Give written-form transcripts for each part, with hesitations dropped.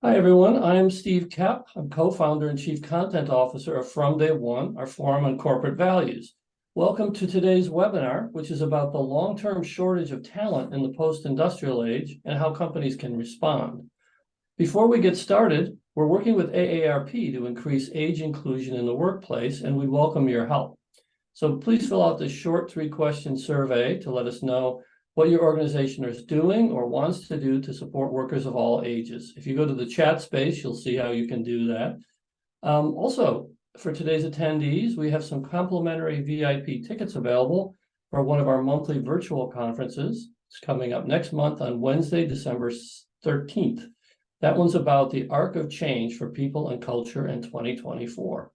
Hi, everyone. I'm Steve Kepp. I'm co-founder and chief content officer of From Day One, our forum on corporate values. Welcome to today's webinar, which is about the long-term shortage of talent in the post-industrial age and how companies can respond. Before we get started, we're working with AARP to increase age inclusion in the workplace, and we welcome your help. So please fill out this short 3-question survey to let us know what your organization is doing or wants to do to support workers of all ages. If you go to the chat space, you'll see how you can do that. Also, for today's attendees, we have some complimentary VIP tickets available for one of our monthly virtual conferences. It's coming up next month on Wednesday, December 13th. That one's about the arc of change for people and culture in 2024.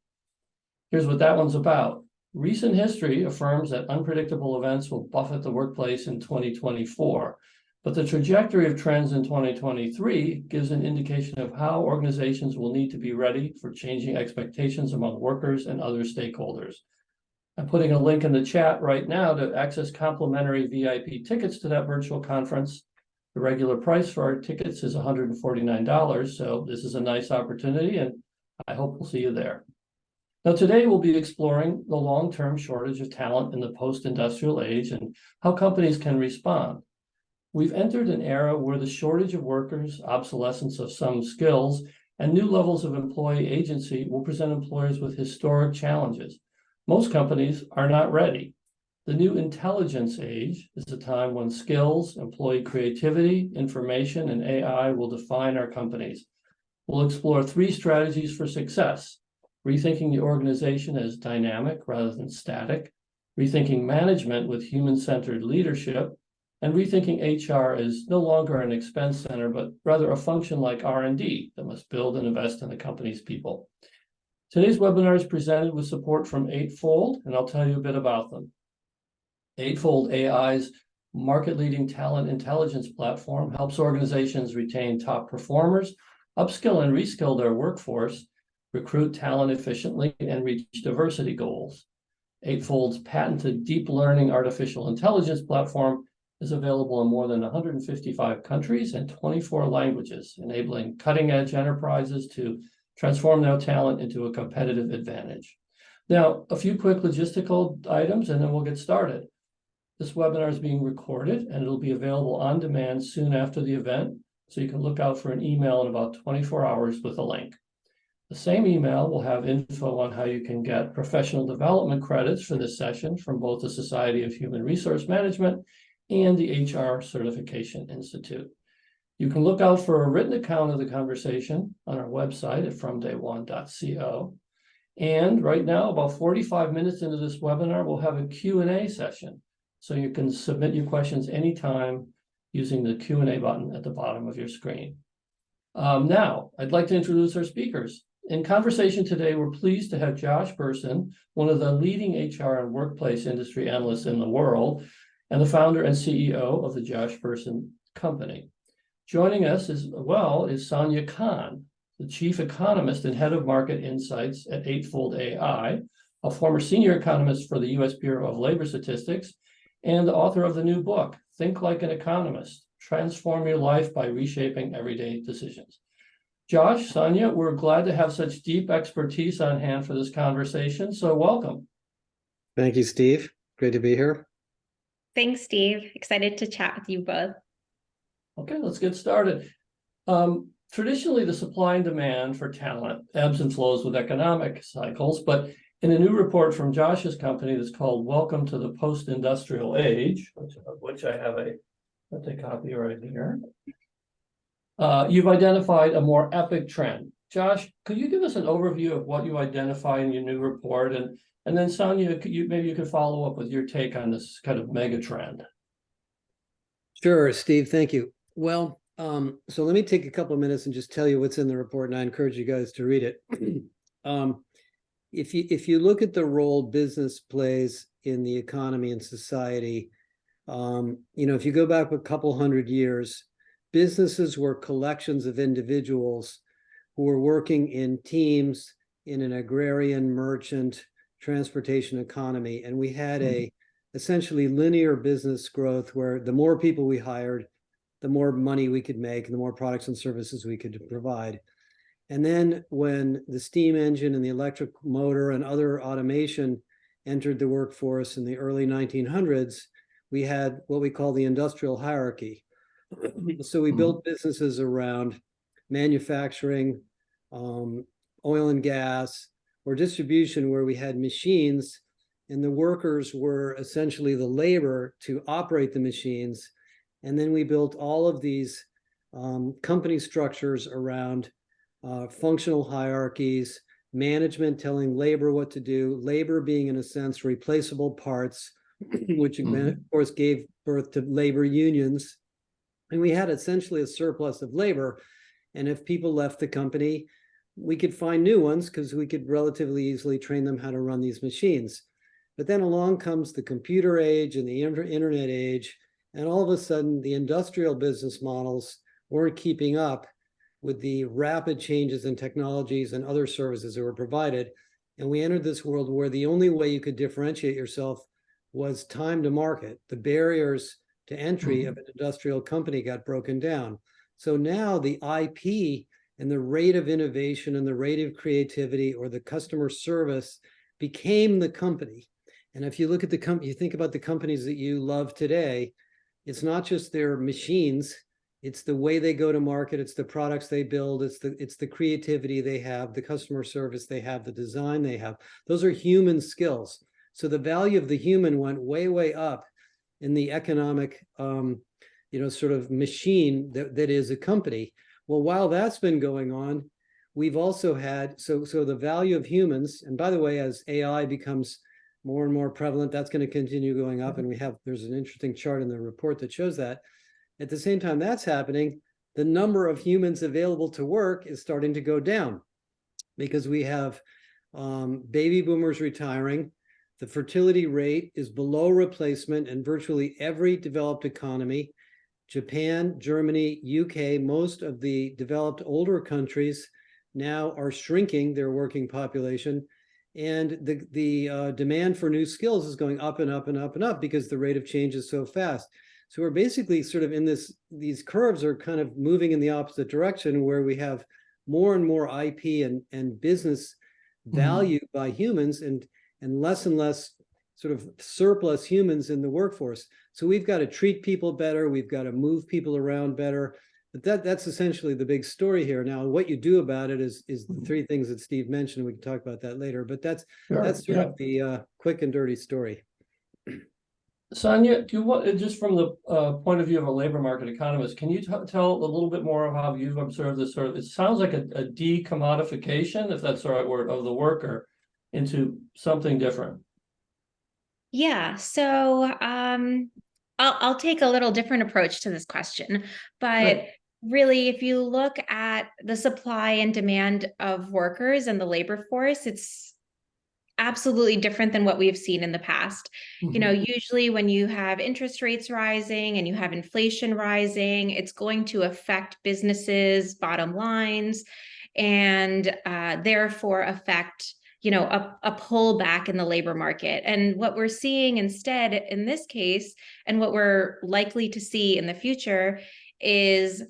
Here's what that one's about. Recent history affirms that unpredictable events will buffet the workplace in 2024, but the trajectory of trends in 2023 gives an indication of how organizations will need to be ready for changing expectations among workers and other stakeholders. I'm putting a link in the chat right now to access complimentary VIP tickets to that virtual conference. The regular price for our tickets is $149, so this is a nice opportunity, and I hope we'll see you there. Now, today we'll be exploring the long-term shortage of talent in the post-industrial age and how companies can respond. We've entered an era where the shortage of workers, obsolescence of some skills, and new levels of employee agency will present employers with historic challenges. Most companies are not ready. The new intelligence age is a time when skills, employee creativity, information, and AI will define our companies. We'll explore 3 strategies for success: rethinking the organization as dynamic rather than static, rethinking management with human-centered leadership, and rethinking HR as no longer an expense center, but rather a function like R&D that must build and invest in the company's people. Today's webinar is presented with support from Eightfold, and I'll tell you a bit about them. Eightfold AI's market-leading talent intelligence platform helps organizations retain top performers, upskill and reskill their workforce, recruit talent efficiently, and reach diversity goals. Eightfold's patented deep learning artificial intelligence platform is available in more than 155 countries and 24 languages, enabling cutting-edge enterprises to transform their talent into a competitive advantage. Now, a few quick logistical items, and then we'll get started. This webinar is being recorded, and it'll be available on demand soon after the event, so you can look out for an email in about 24 hours with a link. The same email will have info on how you can get professional development credits for this session from both the Society of Human Resource Management and the HR Certification Institute. You can look out for a written account of the conversation on our website at fromday1.co. And right now, about 45 minutes into this webinar, we'll have a Q&A session. So you can submit your questions anytime using the Q&A button at the bottom of your screen. Now, I'd like to introduce our speakers. In conversation today, we're pleased to have Josh Bersin, one of the leading HR and workplace industry analysts in the world, and the founder and CEO of the Josh Bersin Company. Joining us as well is Sonia Khan, the chief economist and head of market insights at Eightfold AI, a former senior economist for the U.S. Bureau of Labor Statistics, and the author of the new book, Think Like an Economist: Transform Your Life by Reshaping Everyday Decisions. Josh, Sonia, we're glad to have such deep expertise on hand for this conversation, so welcome. Thank you, Steve. Great to be here. Thanks, Steve. Excited to chat with you both. Okay, let's get started. Traditionally, the supply and demand for talent ebbs and flows with economic cycles, but in a new report from Josh's company that's called Welcome to the Post-Industrial Age, which I have a copy right here, you've identified a more epic trend. Josh, could you give us an overview of what you identify in your new report? And then Sonia, maybe you could follow up with your take on this kind of mega trend. Sure, Steve, thank you. Well, so let me take a couple of minutes and just tell you what's in the report, and I encourage you guys to read it. If you look at the role business plays in the economy and society, if you go back a couple hundred years, businesses were collections of individuals who were working in teams in an agrarian, merchant, transportation economy, and we had a essentially linear business growth where the more people we hired, the more money we could make and the more products and services we could provide. And then when the steam engine and the electric motor and other automation entered the workforce in the early 1900s, we had what we call the industrial hierarchy. So we built businesses around manufacturing, oil and gas, or distribution, where we had machines and the workers were essentially the labor to operate the machines. And then we built all of these company structures around functional hierarchies, management telling labor what to do, labor being, in a sense, replaceable parts, which of course gave birth to labor unions. And we had essentially a surplus of labor. And if people left the company, we could find new ones because we could relatively easily train them how to run these machines. But then along comes the computer age and the internet age. And all of a sudden, the industrial business models weren't keeping up with the rapid changes in technologies and other services that were provided. And we entered this world where the only way you could differentiate yourself was time to market. The barriers to entry of an industrial company got broken down. So now the IP and the rate of innovation and the rate of creativity or the customer service became the company. And if you look at the company, you think about the companies that you love today, it's not just their machines, it's the way they go to market, it's the products they build, it's the creativity they have, the customer service they have, the design they have. Those are human skills. So the value of the human went way, way up in the economic sort of machine that is a company. Well, while that's been going on, we've also had, so the value of humans, and by the way, as AI becomes more and more prevalent, that's going to continue going up. And there's an interesting chart in the report that shows that. At the same time that's happening, the number of humans available to work is starting to go down because we have baby boomers retiring. The fertility rate is below replacement in virtually every developed economy. Japan, Germany, UK, most of the developed older countries now are shrinking their working population. And the demand for new skills is going up and up and up and up because the rate of change is so fast. So we're basically sort of in these curves are kind of moving in the opposite direction, where we have more and more IP and business value by humans and less sort of surplus humans in the workforce. So we've got to treat people better. We've got to move people around better. But that's essentially the big story here. Now, what you do about it is the three things that Steve mentioned. We can talk about that later. But that's sort of the quick and dirty story. Sonia, do you want, just from the point of view of a labor market economist, can you tell a little bit more of how you've observed this sort of, it sounds like a decommodification, if that's the right word, of the worker into something different? Yeah, so I'll take a little different approach to this question, but really, if you look at the supply and demand of workers and the labor force, it's absolutely different than what we've seen in the past. You know, usually when you have interest rates rising and you have inflation rising, it's going to affect businesses' bottom lines and therefore affect a pullback in the labor market. And what we're seeing instead in this case, and what we're likely to see in the future, is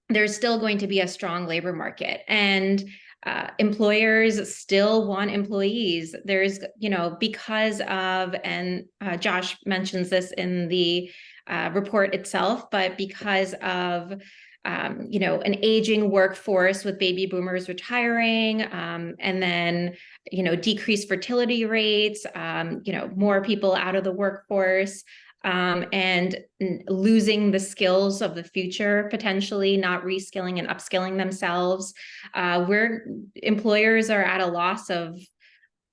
there's still going to be a strong labor market. And employers still want employees. There's, because of, and Josh mentions this in the report itself, but because of an aging workforce with baby boomers retiring, and then, decreased fertility rates, more people out of the workforce, and losing the skills of the future, potentially not reskilling and upskilling themselves, where employers are at a loss of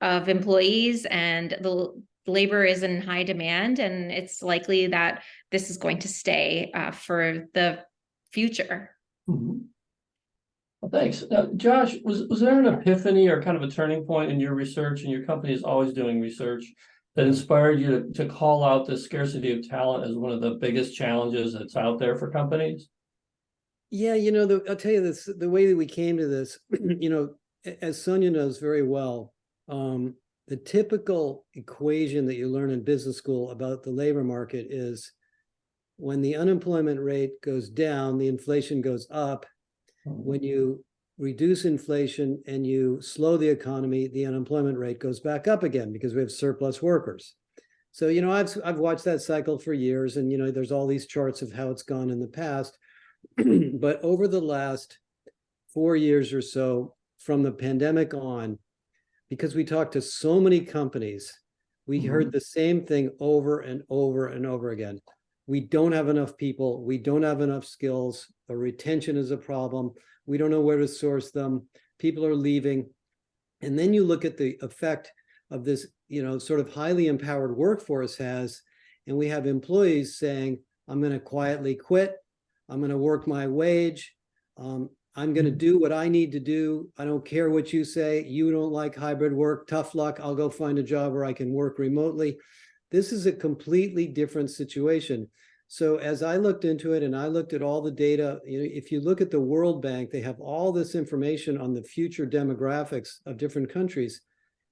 employees, and the labor is in high demand, and it's likely that this is going to stay for the future. Well, thanks. Now, Josh, was there an epiphany or kind of a turning point in your research, and your company is always doing research, that inspired you to call out the scarcity of talent as one of the biggest challenges that's out there for companies? Yeah, I'll tell you this, the way that we came to this, as Sonia knows very well, the typical equation that you learn in business school about the labor market is when the unemployment rate goes down, the inflation goes up. When you reduce inflation and you slow the economy, the unemployment rate goes back up again because we have surplus workers. So, I've watched that cycle for years, and, there's all these charts of how it's gone in the past. But over the last 4 years or so, from the pandemic on, because we talked to so many companies, we heard the same thing over and over and over again. We don't have enough people. We don't have enough skills. The retention is a problem. We don't know where to source them. People are leaving. And then you look at the effect of this, sort of highly empowered workforce has, and we have employees saying, I'm going to quietly quit. I'm going to work my wage. I'm going to do what I need to do. I don't care what you say. You don't like hybrid work. Tough luck. I'll go find a job where I can work remotely. This is a completely different situation. So as I looked into it and I looked at all the data, if you look at the World Bank, they have all this information on the future demographics of different countries.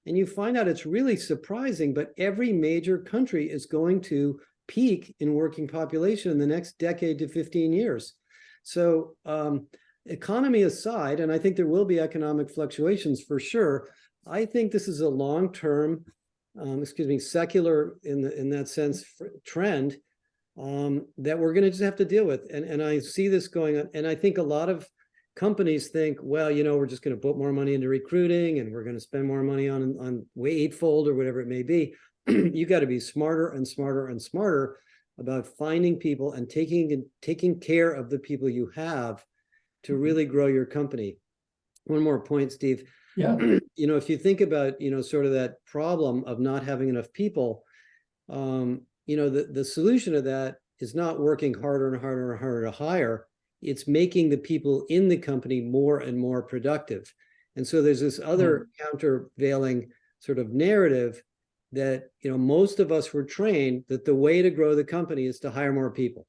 And you find out it's really surprising, but every major country is going to peak in working population in the next decade to 15 years. So economy aside, and I think there will be economic fluctuations for sure, I think this is a long-term, secular in that sense trend that we're going to just have to deal with. And I see this going on. And I think a lot of companies think, well, we're just going to put more money into recruiting and we're going to spend more money on eightfold or whatever it may be. You got to be smarter and smarter and smarter about finding people and taking care of the people you have to really grow your company. One more point, Steve. Yeah. If you think about, sort of that problem of not having enough people, the solution to that is not working harder and harder and harder to hire. It's making the people in the company more and more productive. And so there's this other countervailing sort of narrative that, most of us were trained that the way to grow the company is to hire more people.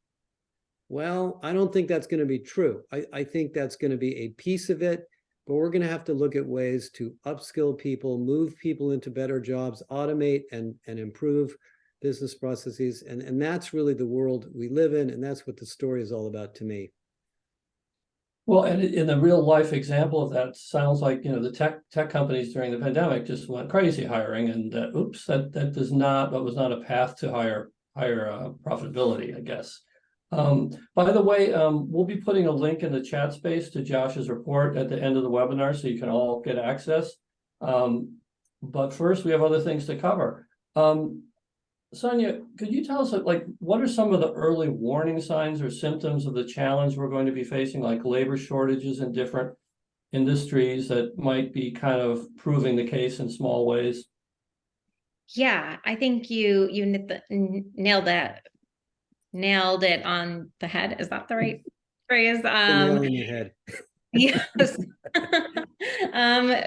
Well, I don't think that's going to be true. I think that's going to be a piece of it, but we're going to have to look at ways to upskill people, move people into better jobs, automate and improve business processes. And that's really the world we live in. And that's what the story is all about to me. Well, and in the real life example of that, sounds like, the tech companies during the pandemic just went crazy hiring, and that was not a path to higher profitability, I guess. By the way, we'll be putting a link in the chat space to Josh's report at the end of the webinar, so you can all get access. But first, we have other things to cover. Sonia, could you tell us, what are some of the early warning signs or symptoms of the challenge we're going to be facing, like labor shortages in different industries that might be kind of proving the case in small ways? Yeah, I think you nailed it on the head. Is that the right phrase? Nail in the head. Yes.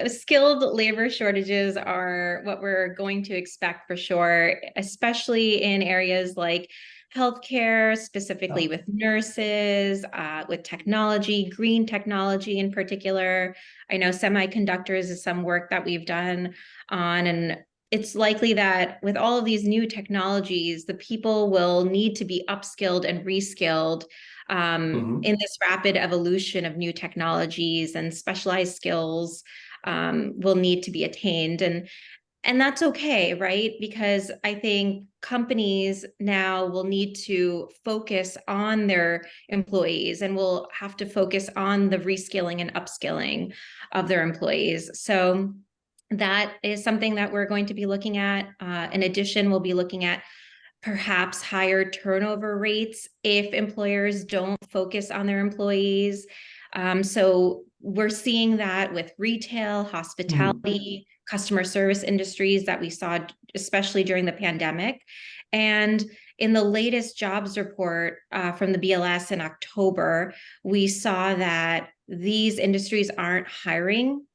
Skilled labor shortages are what we're going to expect for sure, especially in areas like healthcare, specifically with nurses, with technology, green technology in particular. I know semiconductors is some work that we've done on, and it's likely that with all of these new technologies, the people will need to be upskilled and reskilled in this rapid evolution of new technologies, and specialized skills will need to be attained. And that's okay, right? Because I think companies now will need to focus on their employees and will have to focus on the reskilling and upskilling of their employees. So that is something that we're going to be looking at. In addition, we'll be looking at perhaps higher turnover rates if employers don't focus on their employees. So we're seeing that with retail, hospitality, customer service industries that we saw, especially during the pandemic. And in the latest jobs report from the BLS in October, we saw that these industries aren't hiring,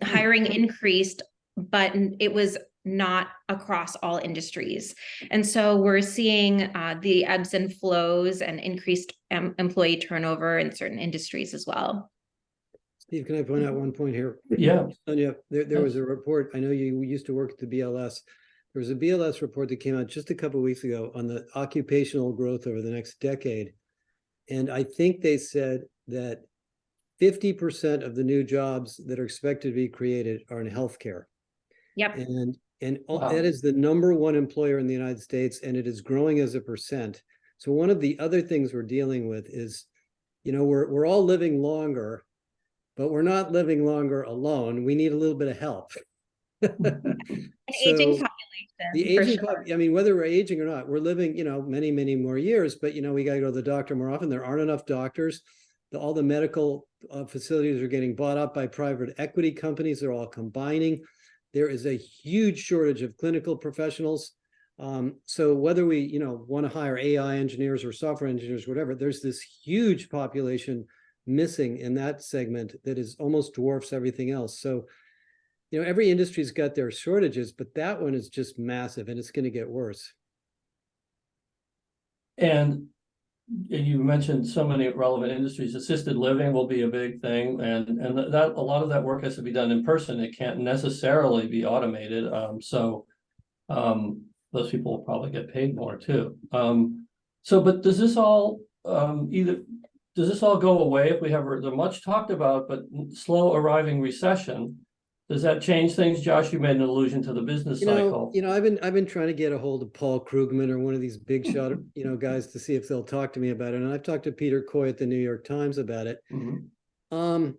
hiring increased, but it was not across all industries. And so we're seeing the ebbs and flows and increased employee turnover in certain industries as well. Steve, can I point out one point here? Yeah. Sonia, there was a report. I know you used to work at the BLS. There was a BLS report that came out just a couple of weeks ago on the occupational growth over the next decade. And I think they said that 50% of the new jobs that are expected to be created are in healthcare. Yep. And Wow. that is the number one employer in the United States, and it is growing as a percent. So one of the other things we're dealing with is, we're all living longer, but we're not living longer alone. We need a little bit of help. An So aging the population, for aging, sure. I mean, whether we're aging or not, we're living, many, many more years, but, we got to go to the doctor more often. There aren't enough doctors. All the medical facilities are getting bought up by private equity companies. They're all combining. There is a huge shortage of clinical professionals. So whether we, want to hire AI engineers or software engineers, whatever, there's this huge population missing in that segment that is almost dwarfs everything else. So, every industry's got their shortages, but that one is just massive, and it's going to get worse. And you mentioned so many relevant industries. Assisted living will be a big thing, and that a lot of that work has to be done in person. It can't necessarily be automated. Those people will probably get paid more too. But does this all go away if we have the much talked about but slow arriving recession? Does that change things? Josh, you made an allusion to the business cycle. I've been trying to get a hold of Paul Krugman or one of these big shot, guys to see if they'll talk to me about it. And I've talked to Peter Coy at the New York Times about it. Mm-hmm.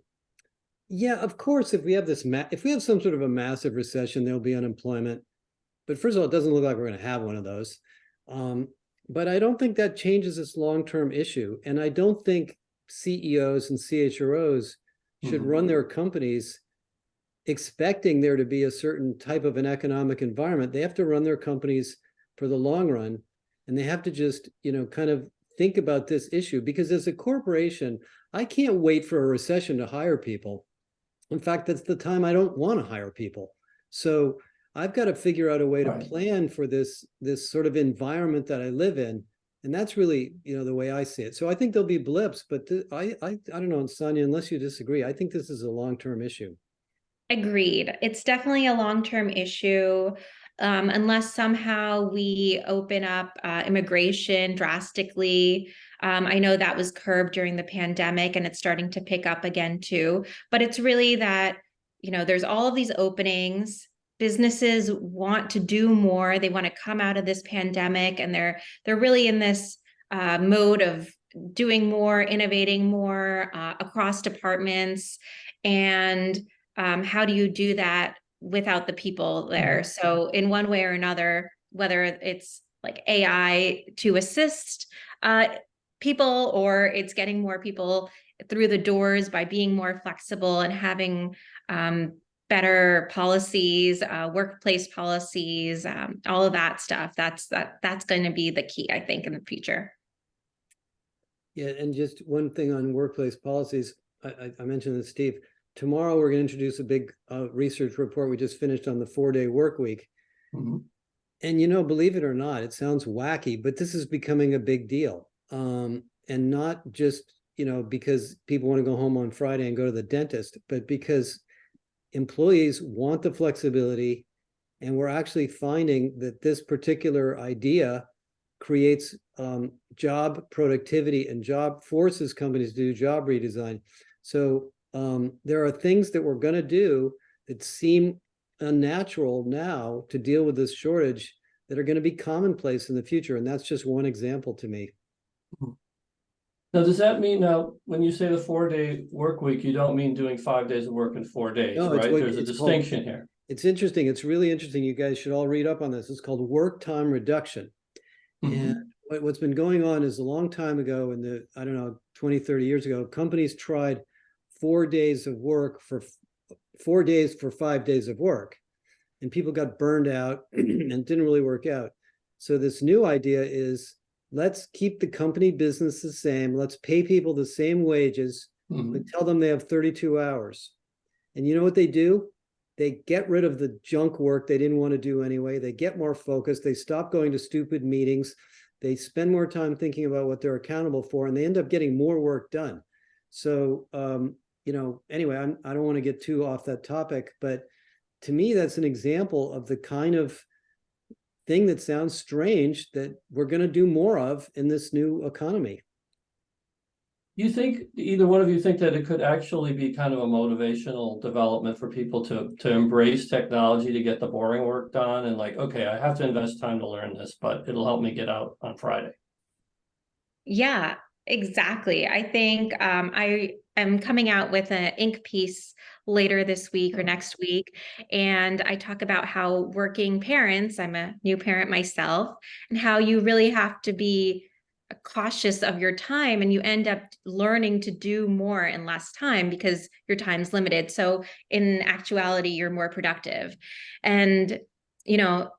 Yeah, of course, if we have some sort of a massive recession, there'll be unemployment. But first of all, it doesn't look like we're going to have one of those. But I don't think that changes this long-term issue. And I don't think CEOs and CHROs should run their companies expecting there to be a certain type of an economic environment. They have to run their companies for the long run, and they have to just, kind of think about this issue, because as a corporation, I can't wait for a recession to hire people. In fact, that's the time I don't want to hire people. So I've got to figure out a way to plan for this sort of environment that I live in. And that's really, the way I see it. So I think there'll be blips, but I don't know, Sonia, unless you disagree, I think this is a long-term issue. Agreed. It's definitely a long-term issue. Unless somehow we open up immigration drastically. I know that was curbed during the pandemic, and it's starting to pick up again too. But it's really that, there's all of these openings. Businesses want to do more. They want to come out of this pandemic, and they're really in this mode of doing more, innovating more across departments. And how do you do that without the people there? So in one way or another, whether it's like AI to assist people, or it's getting more people through the doors by being more flexible and having better policies, workplace policies, all of that stuff. That's going to be the key, I think, in the future. Yeah, and just one thing on workplace policies, I mentioned this, Steve. Tomorrow, we're going to introduce a big research report we just finished on the 4-day work week. And, believe it or not, it sounds wacky, but this is becoming a big deal. And not just, because people want to go home on Friday and go to the dentist, but because employees want the flexibility. And we're actually finding that this particular idea creates job productivity and forces companies to do job redesign. So there are things that we're going to do that seem unnatural now to deal with this shortage that are going to be commonplace in the future. And that's just one example to me. Now, does that mean when you say the 4-day work week, you don't mean doing 5 days of work in 4 days, No, right? There's a distinction here. It's interesting. It's really interesting. You guys should all read up on this. It's called work time reduction. And what's been going on is a long time ago, 20, 30 years ago, companies tried 4 days of work for 4 days for 5 days of work. And people got burned out and didn't really work out. So this new idea is, let's keep the company business the same. Let's pay people the same wages, but tell them they have 32 hours. And you know what they do? They get rid of the junk work they didn't want to do anyway. They get more focused. They stop going to stupid meetings. They spend more time thinking about what they're accountable for, and they end up getting more work done. So, anyway, I don't want to get too off that topic, but to me, that's an example of the kind of thing that sounds strange that we're going to do more of in this new economy. You think, either one of you think that it could actually be kind of a motivational development for people to embrace technology to get the boring work done, and like, okay, I have to invest time to learn this, but it'll help me get out on Friday? Yeah, exactly. I think I am coming out with an ink piece later this week or next week. And I talk about how working parents, I'm a new parent myself, and how you really have to be cautious of your time, and you end up learning to do more in less time because your time's limited. So in actuality, you're more productive. And, you know,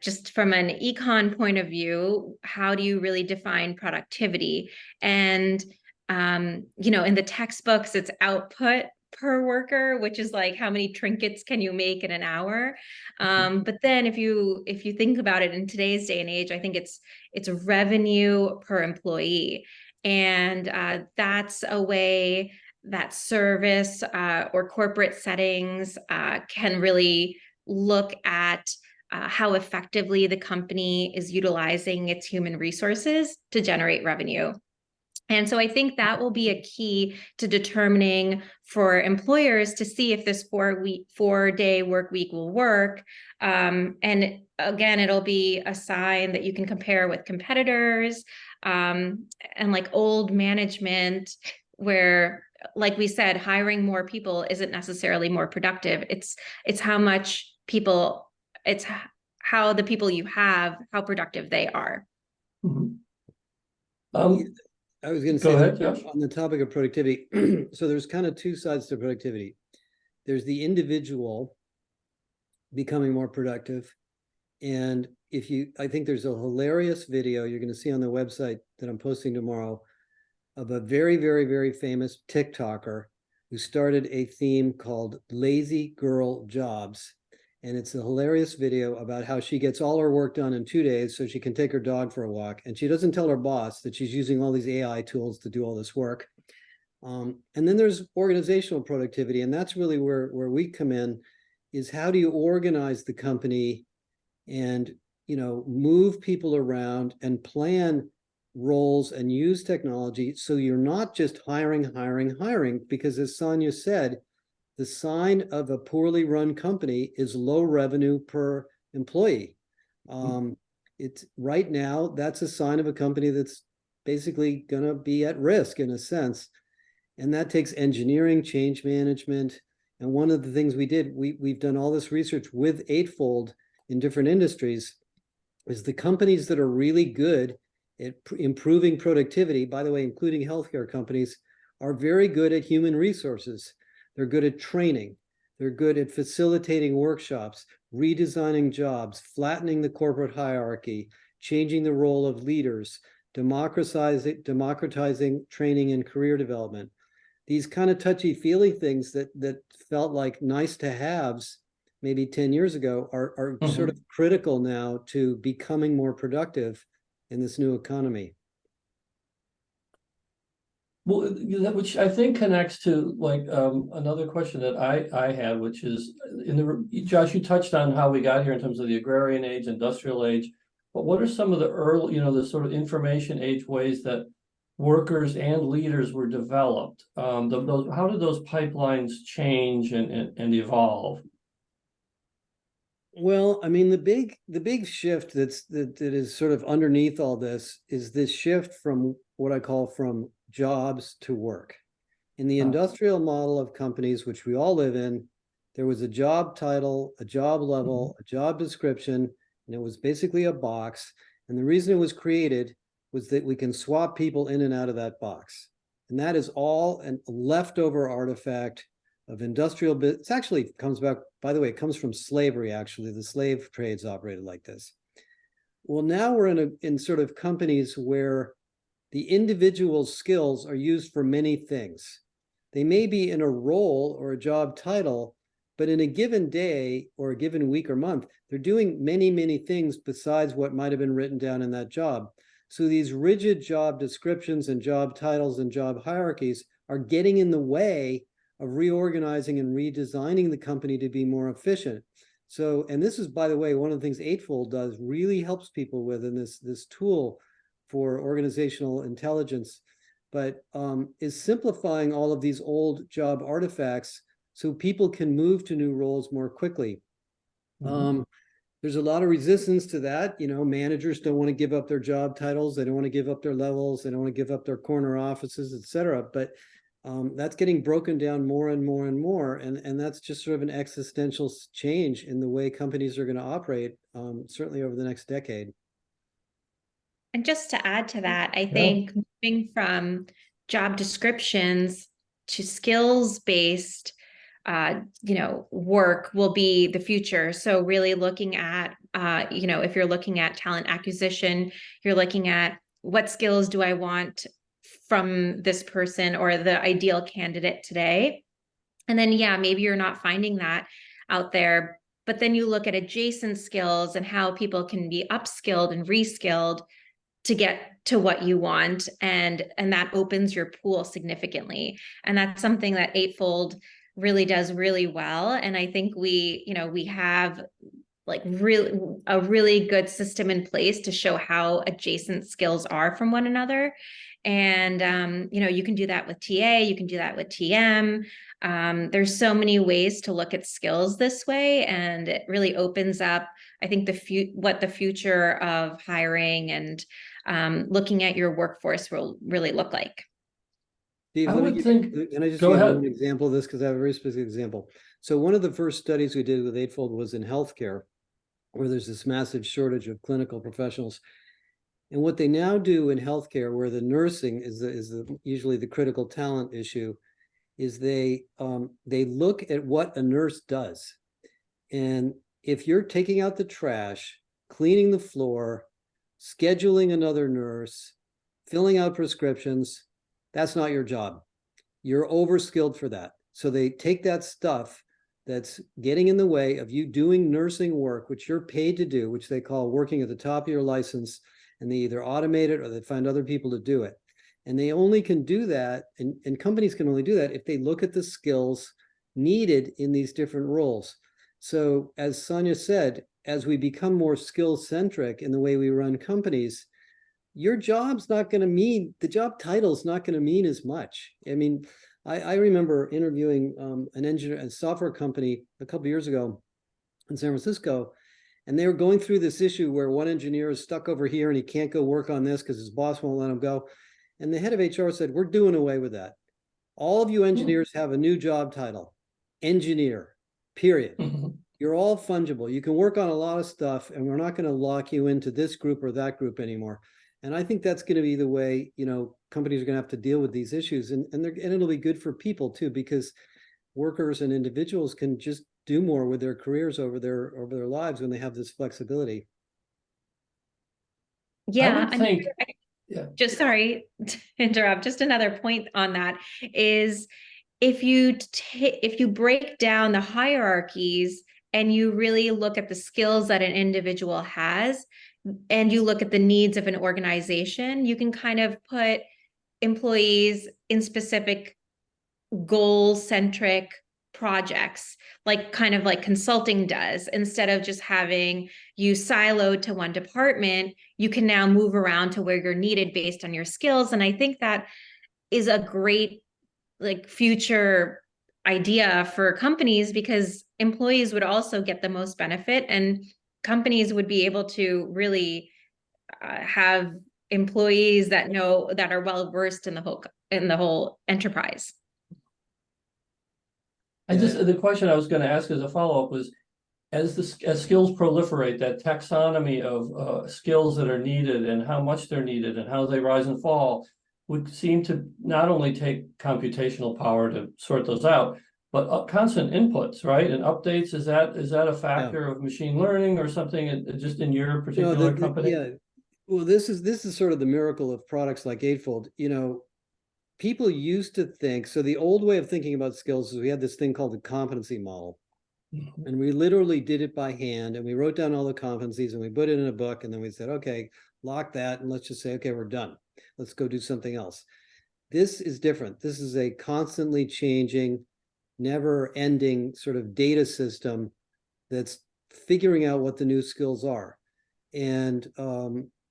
just from an econ point of view, how do you really define productivity? And, in the textbooks, it's output per worker, which is like how many trinkets can you make in an hour? But then if you think about it in today's day and age, I think it's revenue per employee, and that's a way that service or corporate settings can really look at how effectively the company is utilizing its human resources to generate revenue. And so I think that will be a key to determining for employers to see if this 4-day work week will work. And again, it'll be a sign that you can compare with competitors, and like old management, where, like we said, hiring more people isn't necessarily more productive. It's how much people, it's how the people you have, how productive they are. Mhm. I was going to Go say ahead, Josh. on the topic of productivity, so there's kind of two sides to productivity. There's the individual becoming more productive. And I think there's a hilarious video you're going to see on the website that I'm posting tomorrow of a very, very, very famous TikToker who started a theme called Lazy Girl Jobs. And it's a hilarious video about how she gets all her work done in 2 days so she can take her dog for a walk. And she doesn't tell her boss that she's using all these AI tools to do all this work. And then there's organizational productivity. And that's really where we come in, is how do you organize the company and, move people around and plan roles and use technology so you're not just hiring, because as Sonia said, the sign of a poorly run company is low revenue per employee. It's right now, that's a sign of a company that's basically going to be at risk in a sense. And that takes engineering, change management. And one of the things we did, we've done all this research with Eightfold in different industries, is the companies that are really good at improving productivity, by the way, including healthcare companies, are very good at human resources. They're good at training. They're good at facilitating workshops, redesigning jobs, flattening the corporate hierarchy, changing the role of leaders, democratizing training and career development. These kind of touchy-feely things that felt like nice to haves maybe 10 years ago are sort of critical now to becoming more productive in this new economy. Well, which I think connects to like another question that I had, which is Josh, you touched on how we got here in terms of the agrarian age, industrial age, but what are some of the early, the sort of information age ways that workers and leaders were developed? How did those pipelines change and evolve? Well, I mean, the big shift that is sort of underneath all this is this shift from what I call from jobs to work. In the industrial model of companies, which we all live in, there was a job title, a job level, a job description, and it was basically a box. And the reason it was created was that we can swap people in and out of that box. And that is all a leftover artifact of industrial business. It actually comes back, by the way, it comes from slavery, actually. The slave trades operated like this. Well, now we're in sort of companies where the individual skills are used for many things. They may be in a role or a job title, but in a given day or a given week or month, they're doing many, many things besides what might have been written down in that job. So these rigid job descriptions and job titles and job hierarchies are getting in the way of reorganizing and redesigning the company to be more efficient. So, and this is, by the way, one of the things Eightfold does really helps people with in this tool for organizational intelligence, but is simplifying all of these old job artifacts so people can move to new roles more quickly. There's a lot of resistance to that. Managers don't want to give up their job titles. They don't want to give up their levels. They don't want to give up their corner offices, et cetera. But that's getting broken down more and more and more. And that's just sort of an existential change in the way companies are going to operate, certainly over the next decade. And just to add to that, I think moving from job descriptions to skills-based work will be the future. So really looking at, if you're looking at talent acquisition, you're looking at what skills do I want from this person or the ideal candidate today. And then, maybe you're not finding that out there, but then you look at adjacent skills and how people can be upskilled and reskilled to get to what you want. And that opens your pool significantly. And that's something that Eightfold really does really well. And I think we have like a really good system in place to show how adjacent skills are from one another. And you can do that with TA, you can do that with TM. There's so many ways to look at skills this way, and it really opens up, I think, what the future of hiring and looking at your workforce will really look like. Steve, I would think. Can I just Go give ahead. one example of this, because I have a very specific example. So one of the first studies we did with Eightfold was in healthcare, where there's this massive shortage of clinical professionals. And what they now do in healthcare, where the nursing is usually the critical talent issue, is they look at what a nurse does. And if you're taking out the trash, cleaning the floor, scheduling another nurse, filling out prescriptions, that's not your job. You're overskilled for that. So they take that stuff that's getting in the way of you doing nursing work, which you're paid to do, which they call working at the top of your license, and they either automate it or they find other people to do it. And they only can do that, and companies can only do that if they look at the skills needed in these different roles. So as Sonia said, as we become more skill-centric in the way we run companies, your job's not going to mean, the job title's not going to mean as much. I mean, I remember interviewing an engineer, a software company a couple of years ago in San Francisco, and they were going through this issue where one engineer is stuck over here and he can't go work on this because his boss won't let him go. And the head of HR said, we're doing away with that. All of you engineers have a new job title, engineer, period. You're all fungible. You can work on a lot of stuff, and we're not going to lock you into this group or that group anymore. And I think that's going to be the way, companies are going to have to deal with these issues. And it'll be good for people too, because workers and individuals can just do more with their careers over their lives when they have this flexibility. Yeah. Yeah. Just sorry to interrupt. Just another point on that is if you break down the hierarchies and you really look at the skills that an individual has, and you look at the needs of an organization, you can kind of put employees in specific goal-centric projects, like kind of like consulting does. Instead of just having you siloed to one department, you can now move around to where you're needed based on your skills. And I think that is a great future idea for companies, because employees would also get the most benefit, and companies would be able to really have employees that are well versed in the whole enterprise. The question I was going to ask as a follow-up was, as skills proliferate, that taxonomy of skills that are needed and how much they're needed and how they rise and fall would seem to not only take computational power to sort those out, but constant inputs, right? And updates. Is that a factor of machine learning or something just in your particular company? Yeah. Well, this is sort of the miracle of products like Eightfold. People used to think, so the old way of thinking about skills is we had this thing called the competency model. And we literally did it by hand, and we wrote down all the competencies and we put it in a book, and then we said, okay, lock that, and let's just say, okay, we're done. Let's go do something else. This is different. This is a constantly changing, never ending sort of data system that's figuring out what the new skills are. And,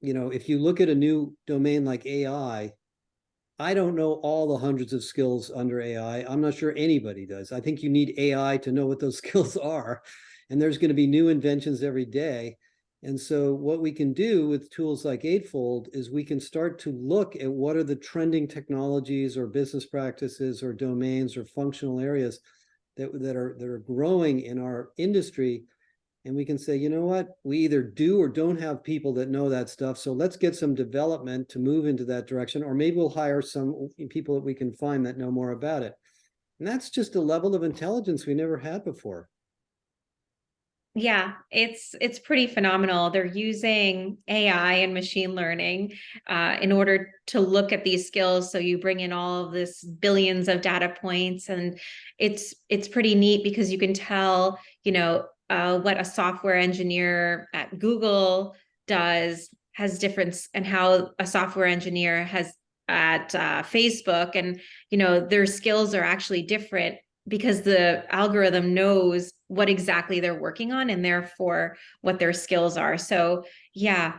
if you look at a new domain like AI, I don't know all the hundreds of skills under AI. I'm not sure anybody does. I think you need AI to know what those skills are. And there's going to be new inventions every day. And so what we can do with tools like Eightfold is we can start to look at what are the trending technologies or business practices or domains or functional areas that are growing in our industry. And we can say, you know what, we either do or don't have people that know that stuff. So let's get some development to move into that direction, or maybe we'll hire some people that we can find that know more about it. And that's just a level of intelligence we never had before. Yeah, it's pretty phenomenal. They're using AI and machine learning in order to look at these skills. So you bring in all of this billions of data points, and it's pretty neat because you can tell, what a software engineer at Google has difference, and how a software engineer has at Facebook, and their skills are actually different because the algorithm knows what exactly they're working on and therefore what their skills are. So yeah,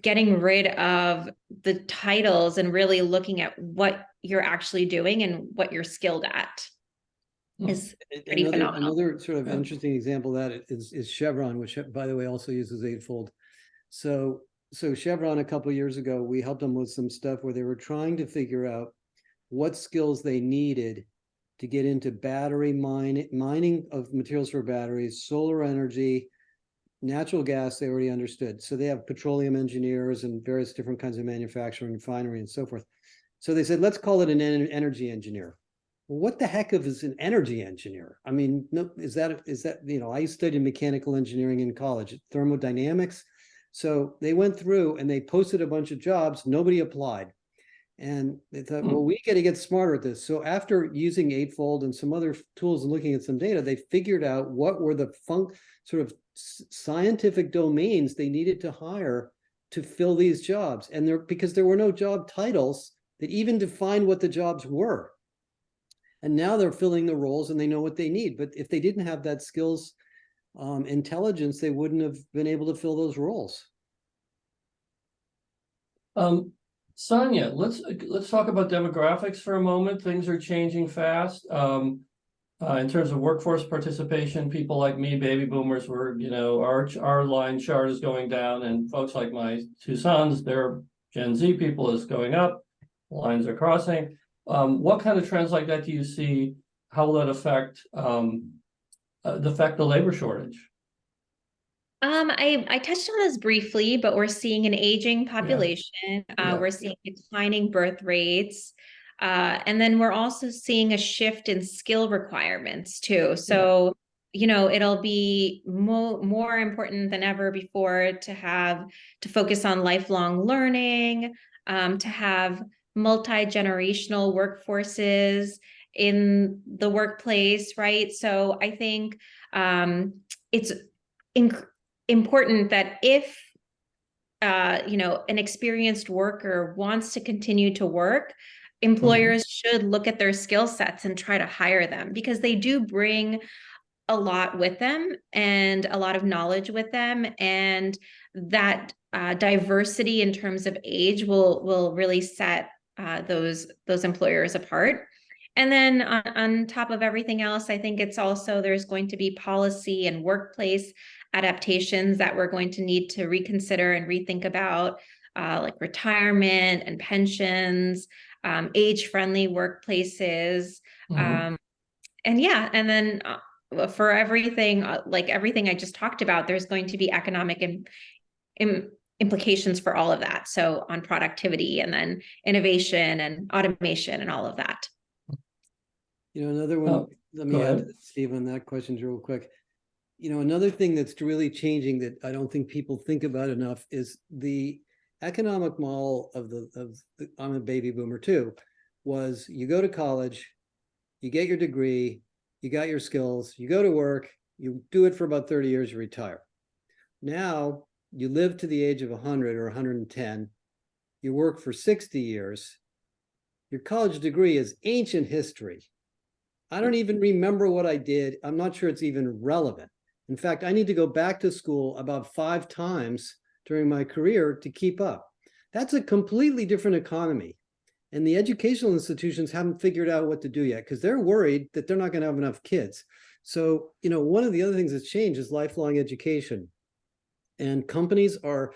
getting rid of the titles and really looking at what you're actually doing and what you're skilled at is pretty phenomenal. Another sort of interesting example of that is Chevron, which by the way also uses Eightfold. So Chevron, a couple of years ago, we helped them with some stuff where they were trying to figure out what skills they needed to get into battery mining of materials for batteries, solar energy, natural gas. They already understood. So they have petroleum engineers and various different kinds of manufacturing, refinery, and so forth. So they said, let's call it an energy engineer. Well, what the heck is an energy engineer? I mean, no, is that, I studied mechanical engineering in college, thermodynamics. So they went through and they posted a bunch of jobs. Nobody applied. And they thought, well, we got to get smarter at this. So after using Eightfold and some other tools and looking at some data, they figured out what were the sort of scientific domains they needed to hire to fill these jobs. And because there were no job titles that even defined what the jobs were. And now they're filling the roles and they know what they need. But if they didn't have that skills intelligence, they wouldn't have been able to fill those roles. Sonia, let's talk about demographics for a moment. Things are changing fast. In terms of workforce participation, people like me, baby boomers, were, our line chart is going down, and folks like my two sons, they're Gen Z people, is going up. Lines are crossing. What kind of trends like that do you see? How will that affect the labor shortage? I touched on this briefly, but we're seeing an aging population. We're seeing declining birth rates. And then we're also seeing a shift in skill requirements too. So, it'll be more important than ever before to focus on lifelong learning, to have multi-generational workforces in the workplace, right? So I think it's important that if an experienced worker wants to continue to work, employers should look at their skill sets and try to hire them, because they do bring a lot with them and a lot of knowledge with them, and that diversity in terms of age will really set those employers apart. And then on top of everything else, I think it's also, there's going to be policy and workplace adaptations that we're going to need to reconsider and rethink about, like retirement and pensions, age-friendly workplaces. And then for everything, like everything I just talked about, there's going to be economic implications for all of that. So on productivity, and then innovation and automation and all of that. Another one, let me add, Steve, on that question real quick. Another thing that's really changing that I don't think people think about enough is the economic model of I'm a baby boomer too, was you go to college, you get your degree, you got your skills, you go to work, you do it for about 30 years, you retire. Now you live to the age of 100 or 110, you work for 60 years, your college degree is ancient history. I don't even remember what I did. I'm not sure it's even relevant. In fact, I need to go back to school about 5 times during my career to keep up. That's a completely different economy. And the educational institutions haven't figured out what to do yet because they're worried that they're not going to have enough kids. So, one of the other things that's changed is lifelong education. And companies are,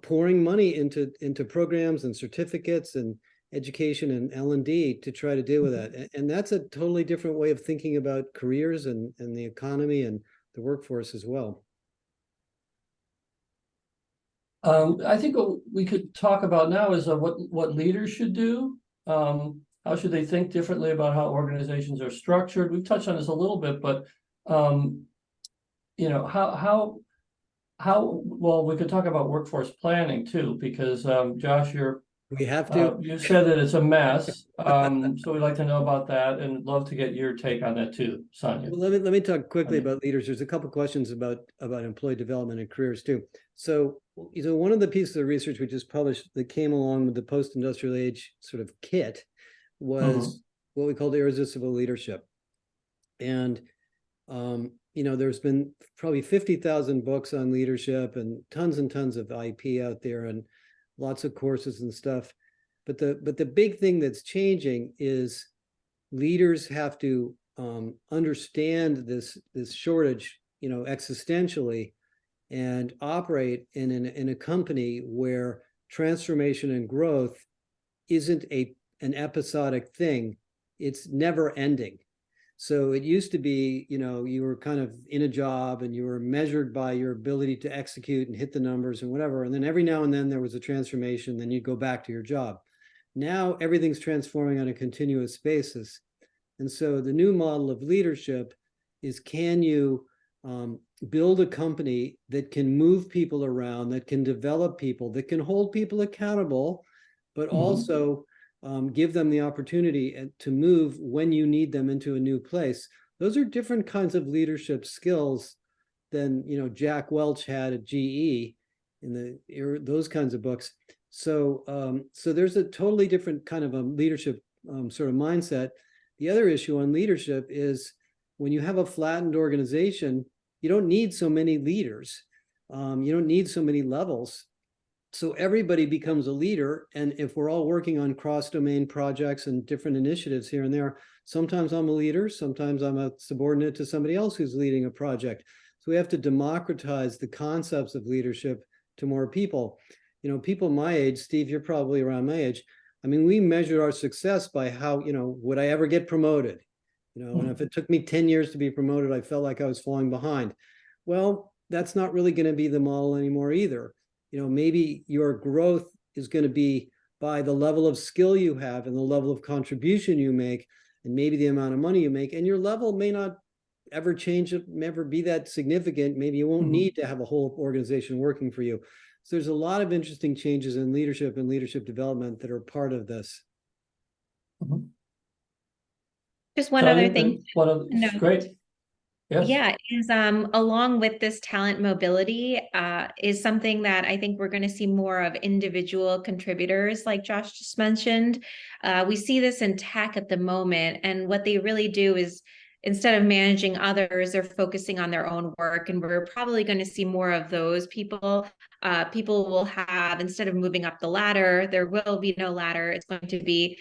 pouring money into programs and certificates and education and L&D to try to deal with that. And that's a totally different way of thinking about careers and the economy and the workforce as well. I think what we could talk about now is what leaders should do. How should they think differently about how organizations are structured? We've touched on this a little bit, but how well, we could talk about workforce planning too, because Josh, We have to. you said that it's a mess. So we'd like to know about that and love to get your take on that too, Sonia. Well, let me talk quickly about leaders. There's a couple questions about employee development and careers too. So, one of the pieces of research we just published that came along with the post-industrial age sort of kit was what we called irresistible leadership. And there's been probably 50,000 books on leadership and tons of IP out there and lots of courses and stuff. But the big thing that's changing is leaders have to understand this shortage, existentially, and operate in a company where transformation and growth isn't an episodic thing. It's never ending. So it used to be, you were kind of in a job and you were measured by your ability to execute and hit the numbers and whatever. And then every now and then there was a transformation, then you'd go back to your job. Now everything's transforming on a continuous basis. And so the new model of leadership is, can you build a company that can move people around, that can develop people, that can hold people accountable, but also give them the opportunity to move when you need them into a new place. Those are different kinds of leadership skills than Jack Welch had at GE in those kinds of books. So there's a totally different kind of a leadership sort of mindset. The other issue on leadership is when you have a flattened organization, you don't need so many leaders. You don't need so many levels. So everybody becomes a leader. And if we're all working on cross-domain projects and different initiatives here and there, sometimes I'm a leader, sometimes I'm a subordinate to somebody else who's leading a project. So we have to democratize the concepts of leadership to more people. People my age, Steve, you're probably around my age. I mean, we measure our success by how, would I ever get promoted? And if it took me 10 years to be promoted, I felt like I was falling behind. Well, that's not really going to be the model anymore either. Maybe your growth is going to be by the level of skill you have and the level of contribution you make, and maybe the amount of money you make. And your level may not ever change, never be that significant. Maybe you won't need to have a whole organization working for you. So there's a lot of interesting changes in leadership and leadership development that are part of this. Just one other thing. Great. Yes. Yeah, is along with this talent mobility is something that I think we're going to see more of individual contributors, like Josh just mentioned. We see this in tech at the moment, and what they really do is, instead of managing others, they're focusing on their own work. And we're probably going to see more of those people. People will have, instead of moving up the ladder, there will be no ladder. It's going to be,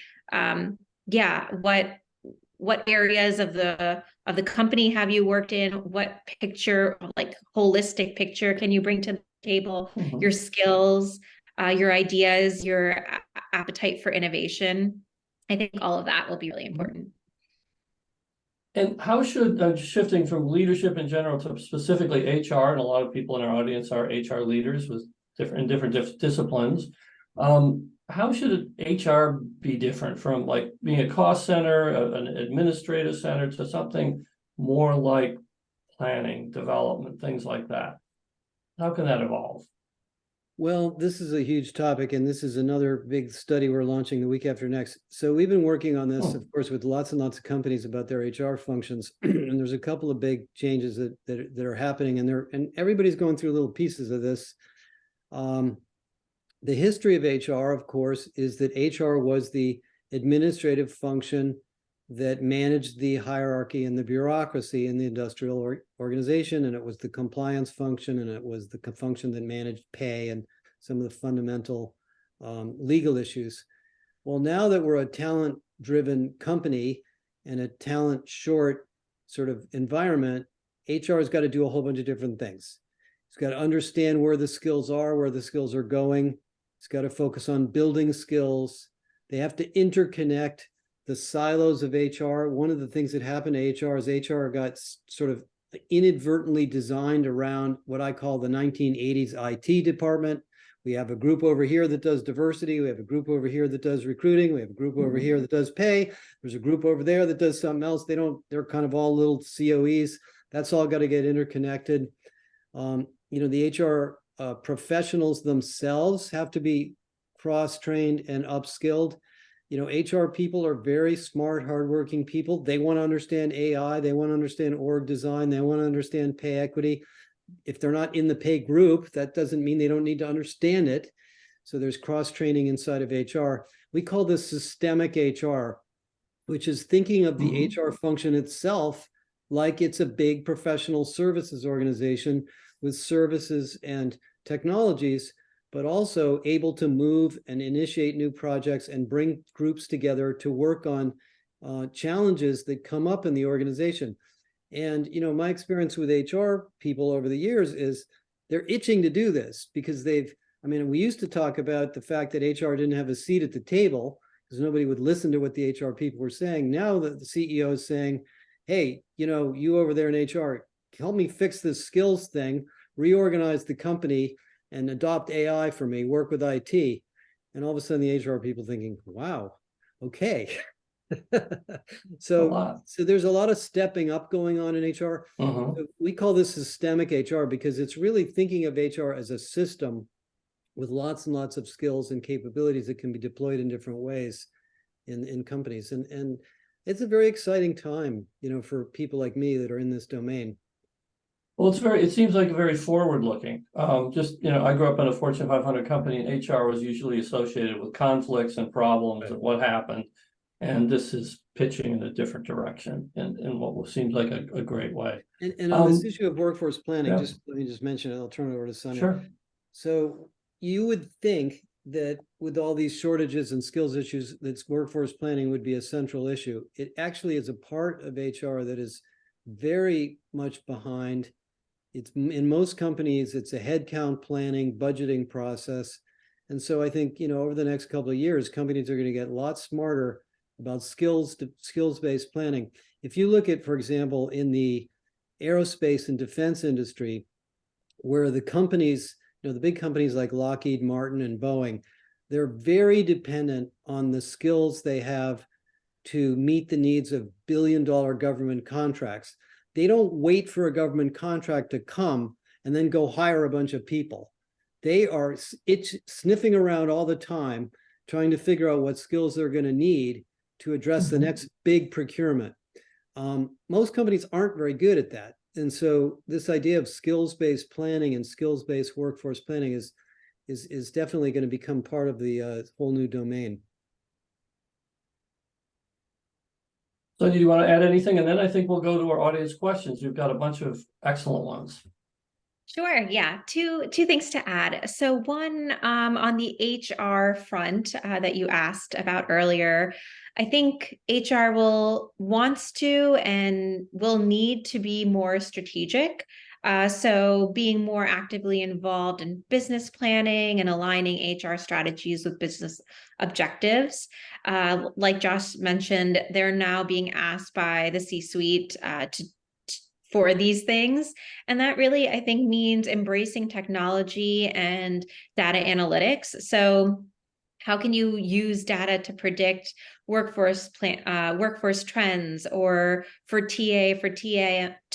what areas of the company have you worked in? What picture, like holistic picture, can you bring to the table? Your skills, your ideas, your appetite for innovation. I think all of that will be really important. And how should, shifting from leadership in general to specifically HR, and a lot of people in our audience are HR leaders with different disciplines. How should HR be different from like being a cost center, an administrative center, to something more like planning, development, things like that? How can that evolve? Well, this is a huge topic, and this is another big study we're launching the week after next. So we've been working on this, of course, with lots and lots of companies about their HR functions. And there's a couple of big changes that are happening, and everybody's going through little pieces of this. The history of HR, of course, is that HR was the administrative function that managed the hierarchy and the bureaucracy in the industrial organization, and it was the compliance function, and it was the function that managed pay and some of the fundamental legal issues. Well, now that we're a talent-driven company and a talent-short sort of environment, HR has got to do a whole bunch of different things. It's got to understand where the skills are, where the skills are going. It's got to focus on building skills. They have to interconnect the silos of HR. One of the things that happened to HR is HR got sort of inadvertently designed around what I call the 1980s IT department. We have a group over here that does diversity. We have a group over here that does recruiting. We have a group over here that does pay. There's a group over there that does something else. They're kind of all little COEs. That's all got to get interconnected. The HR professionals themselves have to be cross-trained and upskilled. HR people are very smart, hardworking people. They want to understand AI. They want to understand org design. They want to understand pay equity. If they're not in the pay group, that doesn't mean they don't need to understand it. So there's cross-training inside of HR. We call this systemic HR, which is thinking of the HR function itself like it's a big professional services organization with services and technologies, but also able to move and initiate new projects and bring groups together to work on challenges that come up in the organization. And, my experience with HR people over the years is they're itching to do this because we used to talk about the fact that HR didn't have a seat at the table because nobody would listen to what the HR people were saying. Now that the CEO is saying, hey, you over there in HR, help me fix this skills thing, reorganize the company and adopt AI for me, work with IT. And all of a sudden the HR people thinking, wow, okay. So there's a lot of stepping up going on in HR. We call this systemic HR because it's really thinking of HR as a system with lots and lots of skills and capabilities that can be deployed in different ways in companies. And it's a very exciting time, for people like me that are in this domain. Well, it seems like a very forward-looking. I grew up in a Fortune 500 company, and HR was usually associated with conflicts and problems and what happened. And this is pitching in a different direction in what seems like a great way. And on this issue of workforce planning, yeah. let me just mention it. I'll turn it over to Sonia. Sure. So you would think that with all these shortages and skills issues, that workforce planning would be a central issue. It actually is a part of HR that is very much behind. It's in most companies, it's a headcount planning, budgeting process. And so I think, over the next couple of years, companies are going to get a lot smarter about skills-based planning. If you look at, for example, in the aerospace and defense industry, where the companies, the big companies like Lockheed Martin and Boeing, they're very dependent on the skills they have to meet the needs of billion-dollar government contracts. They don't wait for a government contract to come and then go hire a bunch of people. They are sniffing around all the time, trying to figure out what skills they're going to need to address the next big procurement. Most companies aren't very good at that. And so this idea of skills-based planning and skills-based workforce planning is definitely going to become part of the whole new domain. So do you want to add anything? And then I think we'll go to our audience questions. We've got a bunch of excellent ones. Sure. Yeah. Two things to add. So one, on the HR front that you asked about earlier, I think HR wants to and will need to be more strategic. So being more actively involved in business planning and aligning HR strategies with business objectives. Like Josh mentioned, they're now being asked by the C-suite for these things. And that really, I think, means embracing technology and data analytics. So how can you use data to predict workforce trends, or for TM,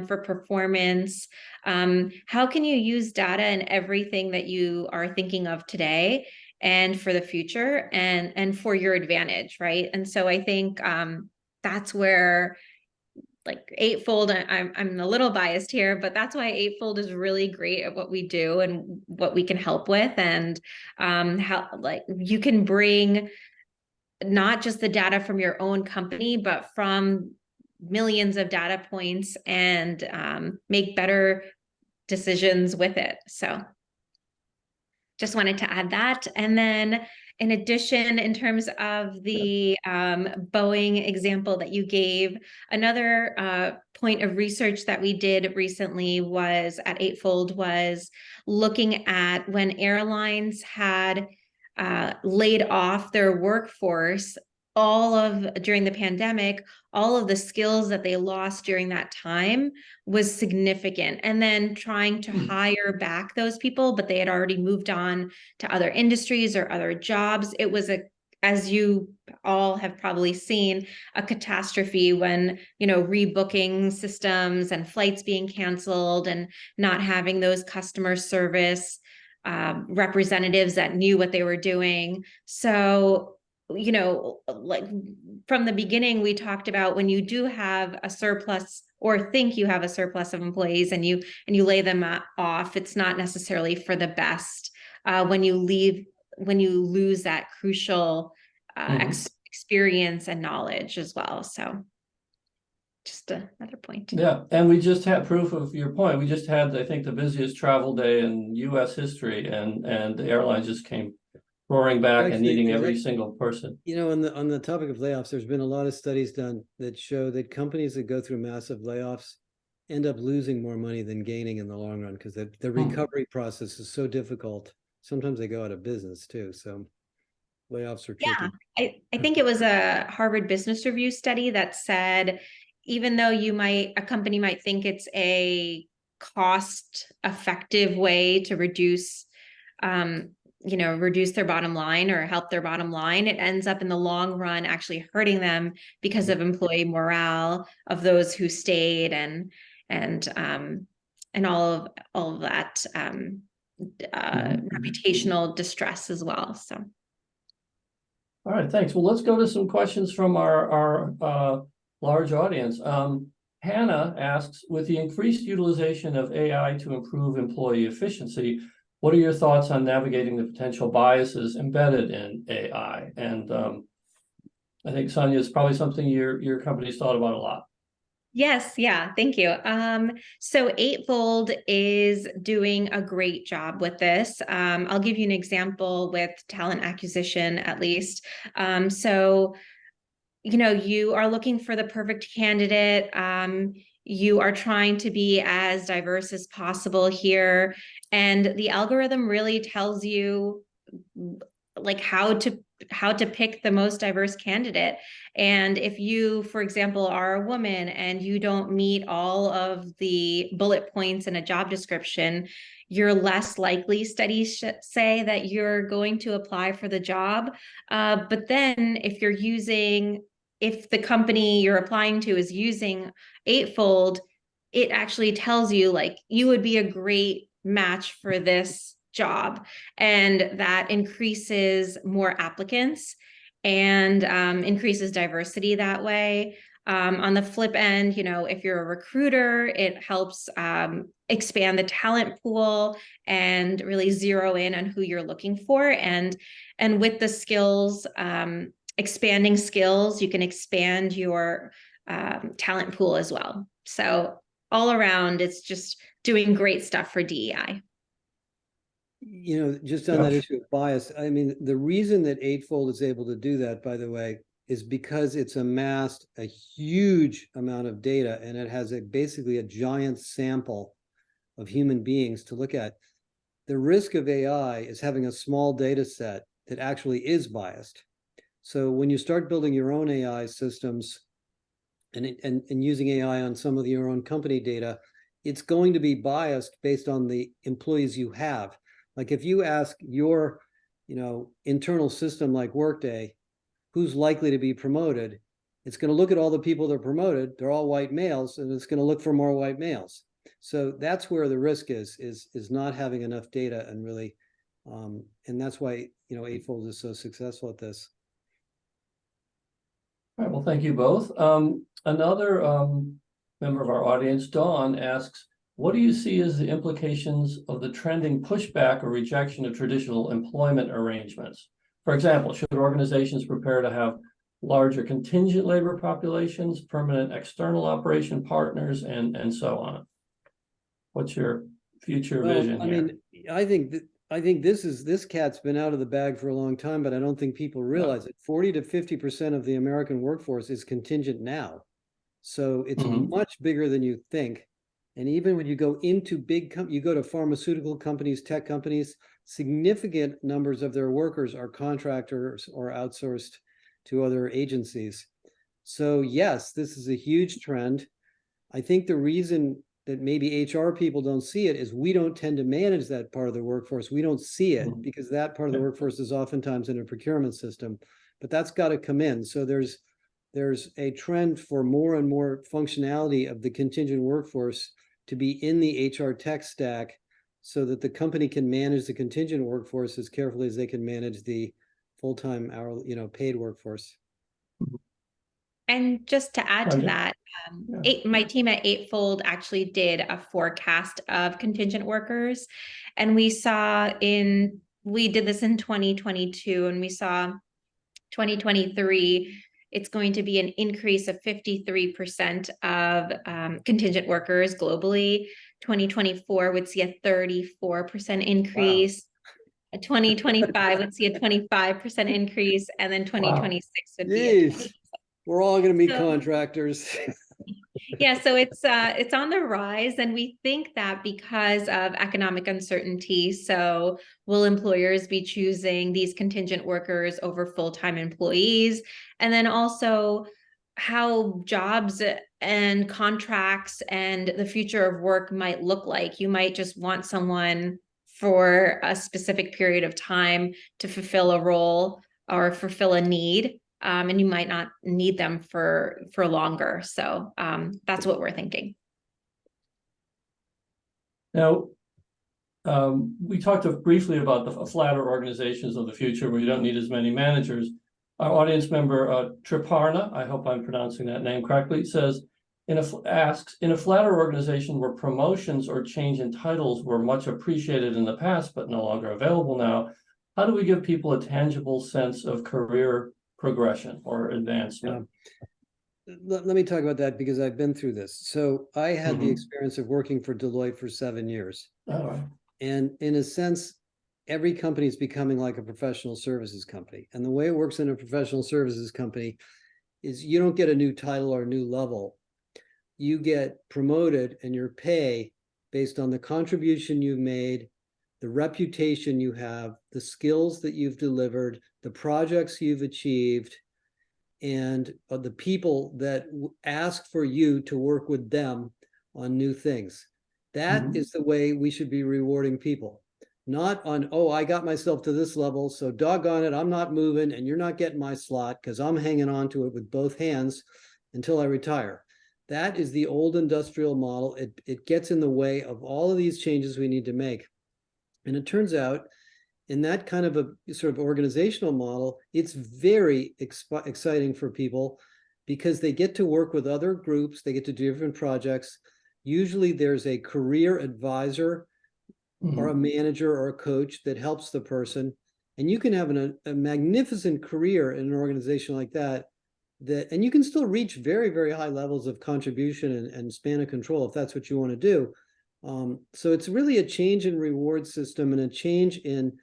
for performance? How can you use data in everything that you are thinking of today and for the future and for your advantage, right? And so I think that's where, like, Eightfold, I'm a little biased here, but that's why Eightfold is really great at what we do and what we can help with, and how, like, you can bring not just the data from your own company, but from millions of data points, and make better decisions with it. So just wanted to add that. And then in addition, in terms of the Boeing example that you gave, another point of research that we did recently was at Eightfold was looking at when airlines had laid off their workforce during the pandemic, all of the skills that they lost during that time was significant. And then trying to hire back those people, but they had already moved on to other industries or other jobs. It was as you all have probably seen, a catastrophe when, rebooking systems and flights being canceled and not having those customer service representatives that knew what they were doing. So, like from the beginning, we talked about when you do have a surplus or think you have a surplus of employees and you lay them off, it's not necessarily for the best when you lose that crucial experience and knowledge as well. So just another point. Yeah, and we just had proof of your point. We just had, I think, the busiest travel day in US history, and the airlines just came roaring back and needing every single person. On the topic of layoffs, there's been a lot of studies done that show that companies that go through massive layoffs end up losing more money than gaining in the long run, because the recovery process is so difficult. Sometimes they go out of business too. So layoffs are tricky. Yeah, I think it was a Harvard Business Review study that said, even though a company might think it's a cost-effective way to reduce their bottom line or help their bottom line, it ends up in the long run actually hurting them because of employee morale of those who stayed and all of that reputational distress as well. So. All right, thanks. Well, let's go to some questions from our large audience. Hannah asks, with the increased utilization of AI to improve employee efficiency, what are your thoughts on navigating the potential biases embedded in AI? And I think, Sonia, it's probably something your company's thought about a lot. Yes, yeah, thank you. So Eightfold is doing a great job with this. I'll give you an example with talent acquisition, at least. So, you are looking for the perfect candidate. You are trying to be as diverse as possible here. And the algorithm really tells you like how to pick the most diverse candidate. And if you, for example, are a woman and you don't meet all of the bullet points in a job description, you're less likely, studies say, that you're going to apply for the job. But then if the company you're applying to is using Eightfold, it actually tells you like you would be a great match for this job, and that increases more applicants and increases diversity that way. On the flip end, if you're a recruiter, it helps expand the talent pool and really zero in on who you're looking for. And with the skills, expanding skills, you can expand your talent pool as well. So all around, it's just doing great stuff for DEI. Just on that issue of bias, I mean, the reason that Eightfold is able to do that, by the way, is because it's amassed a huge amount of data, and it has basically a giant sample of human beings to look at. The risk of AI is having a small data set that actually is biased. So when you start building your own AI systems and using AI on some of your own company data, it's going to be biased based on the employees you have. Like if you ask your, internal system like Workday, who's likely to be promoted, it's going to look at all the people that are promoted. They're all white males, and it's going to look for more white males. So that's where the risk is not having enough data, and really, and that's why Eightfold is so successful at this. All right. Well, thank you both. Another member of our audience, Dawn, asks, what do you see as the implications of the trending pushback or rejection of traditional employment arrangements? For example, should organizations prepare to have larger contingent labor populations, permanent external operation partners, and so on? What's your future vision here? mean, I think this cat's been out of the bag for a long time, but I don't think people realize it. 40 to 50% of the American workforce is contingent now. So it's much bigger than you think. And even when you go into you go to pharmaceutical companies, tech companies, significant numbers of their workers are contractors or outsourced to other agencies. So yes, this is a huge trend. I think the reason that maybe HR people don't see it is we don't tend to manage that part of the workforce. We don't see it because that part of the workforce is oftentimes in a procurement system, but that's got to come in. So there's a trend for more and more functionality of the contingent workforce to be in the HR tech stack so that the company can manage the contingent workforce as carefully as they can manage the full-time hourly, paid workforce. And just to add to that, my team at Eightfold actually did a forecast of contingent workers. And we did this in 2022, and we saw 2023, it's going to be an increase of 53% of contingent workers globally. 2024 would see a 34% increase. Wow. 2025 would see a 25% increase, and then 2026 would be a 20%. We're all going to be contractors. Yeah, so it's on the rise, and we think that because of economic uncertainty, so will employers be choosing these contingent workers over full-time employees? And then also how jobs and contracts and the future of work might look like. You might just want someone for a specific period of time to fulfill a role or fulfill a need. And you might not need them for longer. So that's what we're thinking. Now, we talked briefly about the flatter organizations of the future where you don't need as many managers. Our audience member, Triparna, I hope I'm pronouncing that name correctly, says, asks, in a flatter organization where promotions or change in titles were much appreciated in the past, but no longer available now, how do we give people a tangible sense of career progression or advancement? Let me talk about that because I've been through this. So I had the experience of working for Deloitte for 7 years. And in a sense, every company is becoming like a professional services company. And the way it works in a professional services company is you don't get a new title or a new level. You get promoted and your pay based on the contribution you've made, the reputation you have, the skills that you've delivered, the projects you've achieved, and the people that ask for you to work with them on new things. That is the way we should be rewarding people. Not on, oh, I got myself to this level, so doggone it, I'm not moving and you're not getting my slot because I'm hanging on to it with both hands until I retire. That is the old industrial model. It gets in the way of all of these changes we need to make. And it turns out in that kind of a sort of organizational model, it's very exciting for people because they get to work with other groups, they get to do different projects. Usually there's a career advisor or a manager or a coach that helps the person. And you can have a magnificent career in an organization like that, and you can still reach very, very high levels of contribution and span of control if that's what you want to do. So it's really a change in reward system and a change in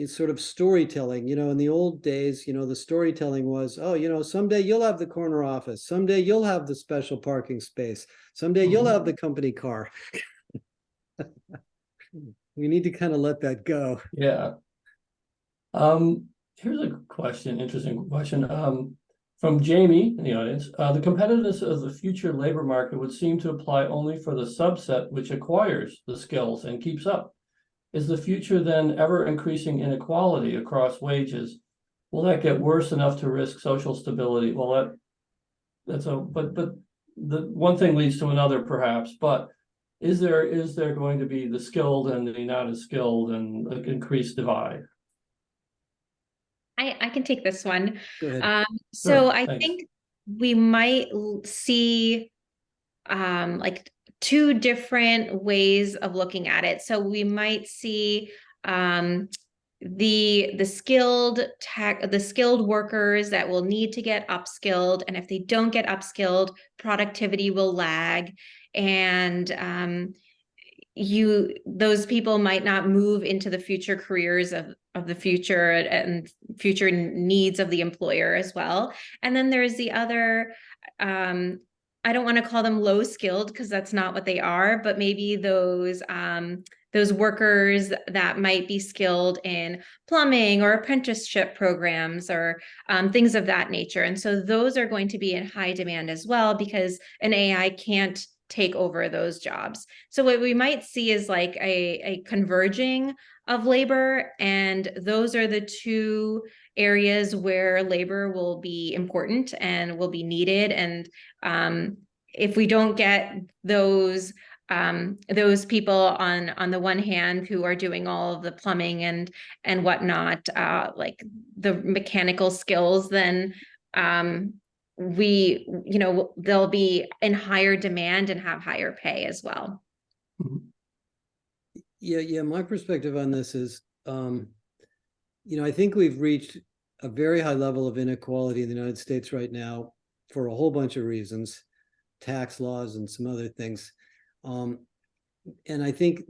sort of storytelling. In the old days, the storytelling was, oh, someday you'll have the corner office. Someday you'll have the special parking space. Someday you'll have the company car. We need to kind of let that go. Yeah. Here's a question, interesting question. From Jamie in the audience, the competitiveness of the future labor market would seem to apply only for the subset which acquires the skills and keeps up. Is the future then ever increasing inequality across wages? Will that get worse enough to risk social stability? Well, but the one thing leads to another perhaps, but is there going to be the skilled and the not as skilled and an increased divide? I can take this one. Go ahead. So I think we might see like two different ways of looking at it. So we might see the skilled workers that will need to get upskilled, and if they don't get upskilled, productivity will lag, and those people might not move into the future careers of the future and future needs of the employer as well. And then there's the other, I don't want to call them low skilled because that's not what they are, but maybe those workers that might be skilled in plumbing or apprenticeship programs or things of that nature. And so those are going to be in high demand as well, because an AI can't take over those jobs. So what we might see is like a converging of labor, and those are the two areas where labor will be important and will be needed. And if we don't get those people on the one hand who are doing all of the plumbing and whatnot, like the mechanical skills, then they'll be in higher demand and have higher pay as well. Yeah. My perspective on this is, I think we've reached a very high level of inequality in the United States right now for a whole bunch of reasons, tax laws and some other things. And I think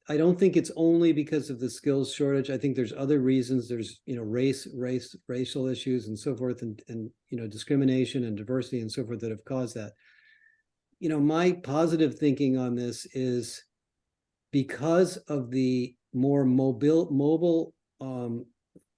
I don't think it's only because of the skills shortage. I think there's other reasons. There's, racial issues and so forth, and discrimination and diversity and so forth that have caused that. My positive thinking on this is because of the more mobile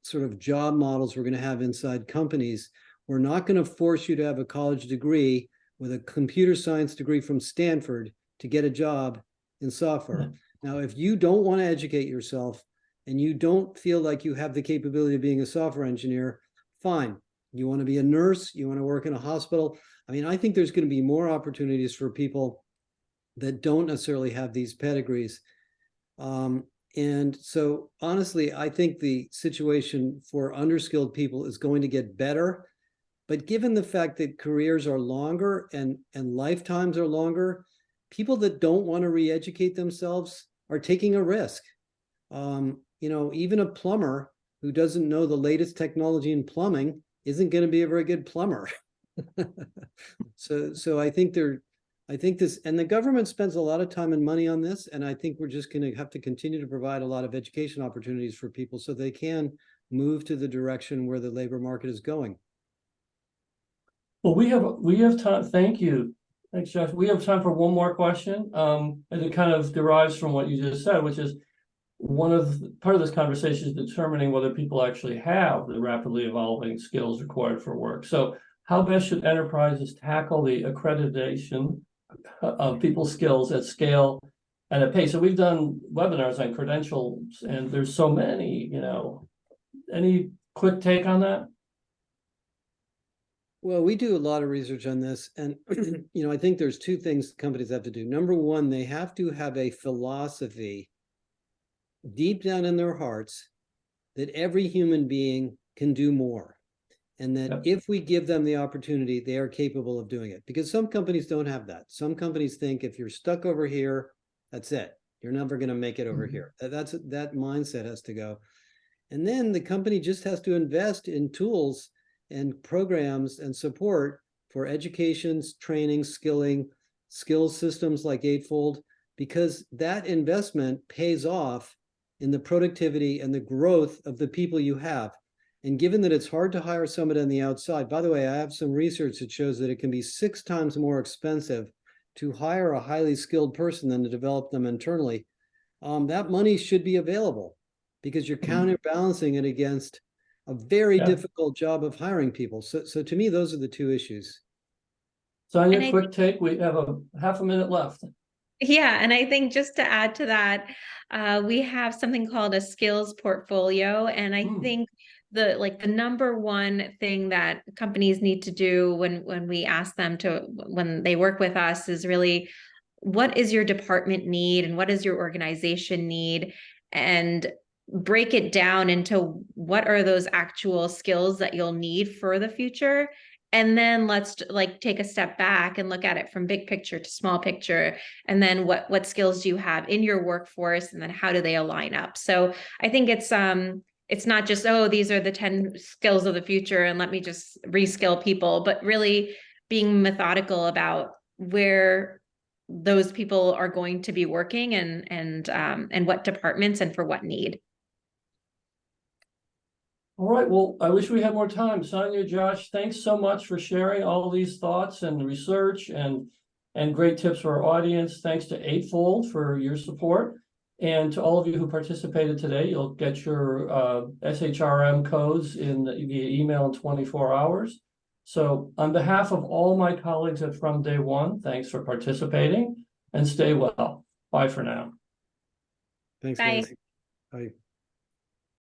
sort of job models we're going to have inside companies, we're not going to force you to have a college degree with a computer science degree from Stanford to get a job in software. Now, if you don't want to educate yourself and you don't feel like you have the capability of being a software engineer, fine. You want to be a nurse, you want to work in a hospital. I mean, I think there's going to be more opportunities for people that don't necessarily have these pedigrees. And so honestly, I think the situation for underskilled people is going to get better. But given the fact that careers are longer and lifetimes are longer, people that don't want to re-educate themselves are taking a risk. Even a plumber who doesn't know the latest technology in plumbing isn't going to be a very good plumber. So I think this, and the government spends a lot of time and money on this, and I think we're just going to have to continue to provide a lot of education opportunities for people so they can move to the direction where the labor market is going. Well, we have time. Thank you. Thanks, Josh. We have time for one more question. And it kind of derives from what you just said, which is part of this conversation is determining whether people actually have the rapidly evolving skills required for work. So how best should enterprises tackle the accreditation of people's skills at scale and at pace? So we've done webinars on credentials, and there's so many, any quick take on that? Well, we do a lot of research on this, and I think there's two things companies have to do. Number one, they have to have a philosophy deep down in their hearts that every human being can do more, and that if we give them the opportunity, they are capable of doing it. Because some companies don't have that. Some companies think if you're stuck over here, that's it. You're never going to make it over here. That mindset has to go. And then the company just has to invest in tools and programs and support for educations, training, skills systems like Eightfold, because that investment pays off in the productivity and the growth of the people you have. And given that it's hard to hire somebody on the outside, by the way, I have some research that shows that it can be 6 times more expensive to hire a highly skilled person than to develop them internally. That money should be available because you're counterbalancing it against a very difficult job of hiring people. So to me, those are the two issues. Sonia, quick take. We have a half a minute left. Yeah, and I think just to add to that, we have something called a skills portfolio, and I think the number one thing that companies need to do when we ask them when they work with us is really, what is your department need and what does your organization need, and break it down into what are those actual skills that you'll need for the future. And then let's take a step back and look at it from big picture to small picture. And then what skills do you have in your workforce? And then how do they align up? So I think it's it's not just, oh, these are the 10 skills of the future and let me just reskill people, but really being methodical about where those people are going to be working and what departments and for what need. All right, well, I wish we had more time. Sonia, Josh, thanks so much for sharing all these thoughts and research and great tips for our audience. Thanks to Eightfold for your support. And to all of you who participated today, you'll get your SHRM codes via email in 24 hours. So on behalf of all my colleagues at From Day One, thanks for participating and stay well. Bye for now. Thanks, Bye. guys. Bye.